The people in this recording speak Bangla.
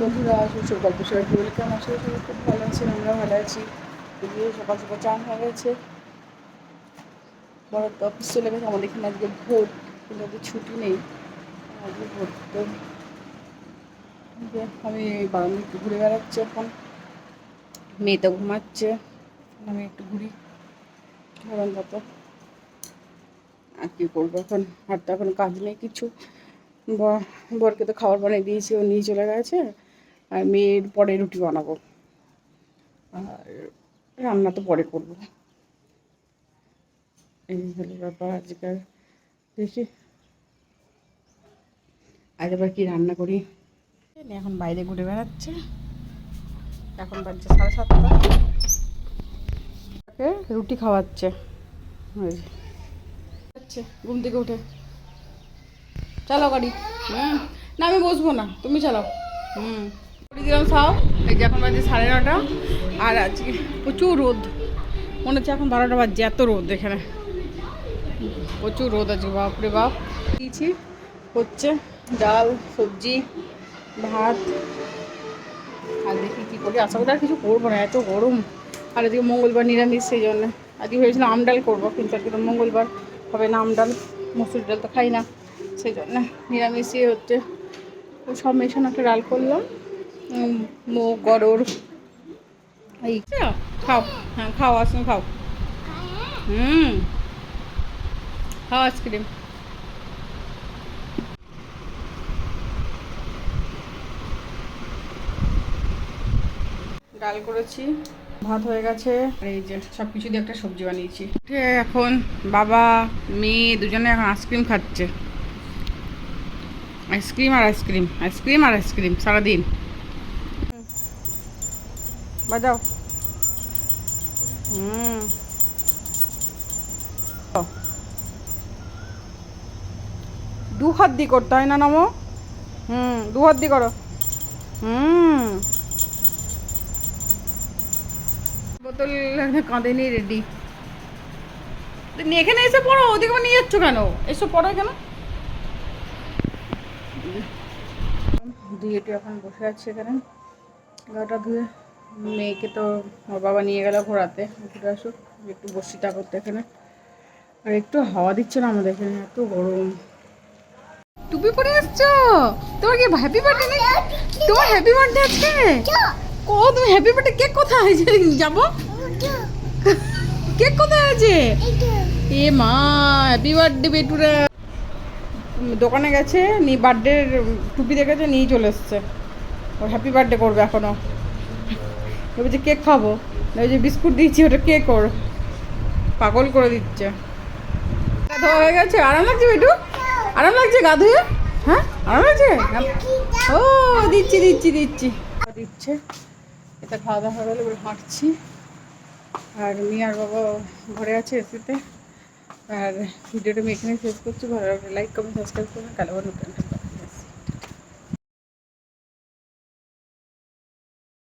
বন্ধুরা শ্বশুর গল্প সবাই বলে কেমন আছে? সবাই খুব ভালো আছেন, আমরা ভালো আছি। এদিকে সকাল সকাল চান হয়ে গেছে, বড় তো অফিস চলে গেছে। আমাদের এখানে আজকে ভোট, কিন্তু আজকে ছুটি নেই, আজকে ভোট। তো আমি বারান্দা একটু ঘুরে বেড়াচ্ছি এখন, মেয়ে তো ঘুমাচ্ছে, আমি একটু ঘুরি বারান্দাতে। আর কী করবো এখন, আর তো এখন কাজ নেই কিছু। বরকে তো খাবার বানিয়ে দিয়েছি, ও নিয়ে চলে গেছে। আর মেয়ের পরে রুটি বানাবো, আর রান্না তো পরে করবো। এই হলো ব্যাপার আজকাল। দেখি আজ আবার কি রান্না করি। এখন বাইরে ঘুরে বেড়াচ্ছে, এখন বাজছে 7:30। রুটি খাওয়াচ্ছে, ঘুম থেকে উঠে। চালাও গাড়ি। না আমি বসবো না, তুমি চালাও। দিলাম খাও। এই যে এখন বাজছে 9:30, আর আজকে প্রচুর রোদ। মনে হচ্ছে এখন 12টা বাজছে, এত রোদ এখানে, প্রচুর রোদ আছে, বাপরে বাপ। দিয়েছি হচ্ছে ডাল, সবজি, ভাত। আর দেখি কী করি, আশা করি আর কিছু করবো না, এত গরম। আর এদিকে মঙ্গলবার নিরামিষ, সেই জন্য আজকে ভেবেছিলাম আম ডাল করবো, কিন্তু আজকে তো মঙ্গলবার, হবে না আম ডাল। মসুর ডাল তো খাই না, সেই জন্য নিরামিষই হচ্ছে। তো সব মেশানো একটা ডাল করলাম, মুগ গড়র। এই খাও, হ্যাঁ খাও, আসুন খাও। খাও আইসক্রিম। ডাল করেছি, ভাত হয়ে গেছে, আর এই যে সব কিছু দিয়ে একটা সবজি বানিয়েছি। এখন বাবা মেয়ে দুজনে এখন আইসক্রিম খাচ্ছে, আইসক্রিম আর আইসক্রিম, আইসক্রিম আর আইসক্রিম সারাদিন। বাজাও। দু হাত দিয়ে করতে হয় না নমো? দু হাত দিয়ে করো। বোতল কাঁদেনি, রেডি। এখানে এসে পড়ো, ওদিকে নিয়ে যাচ্ছ কেন? এসো পড়ো কেন? দিয়ে এখন বসে আছে এখানে, গাটা ধুয়ে। মেয়েকে তো ওর বাবা নিয়ে গেল ঘোরাতে, ঘুরে আসুক, একটু বসিটা করতে এখানে। আর একটু হাওয়া দিচ্ছে না আমাদের এখানে, এত গরম। টুপি পরে আসছো? তোমার কি হ্যাপি বার্থডে নেই? তোমার হ্যাপি বার্থডে আজকে? ও তুমি হ্যাপি বার্থডে, কেক কোথায় আছে? যাবো, কেক কোথায় আছে? এ মা, হ্যাপি বার্থডে বেটুরা। দোকানে গেছে, বার্থডে টুপি দেখেছে, নিয়ে চলে এসছে। ওর হ্যাপি বার্থডে করবে এখনো, বলছে কেক খাবো। ওই যে বিস্কুট দিচ্ছি, ওটা কেক ওর, পাগল করে দিচ্ছে। গা ধোয়া হয়ে গেছে, আরাম লাগছে বেটু? আরাম লাগছে গা ধুয়ে? হ্যাঁ আরাম লাগছে। ও দিচ্ছি দিচ্ছি দিচ্ছি দিচ্ছে। এটা খাওয়া দাওয়া হয়ে গেলে এবার হাঁটছি। আর মেয়ে আর বাবা ঘরে আছে এসিতে। আর ভিডিওটা আমি এখানে শেষ করছি। ভালো লাগলে লাইক কমেন্ট সাবস্ক্রাইব করবেন। কালো নতুন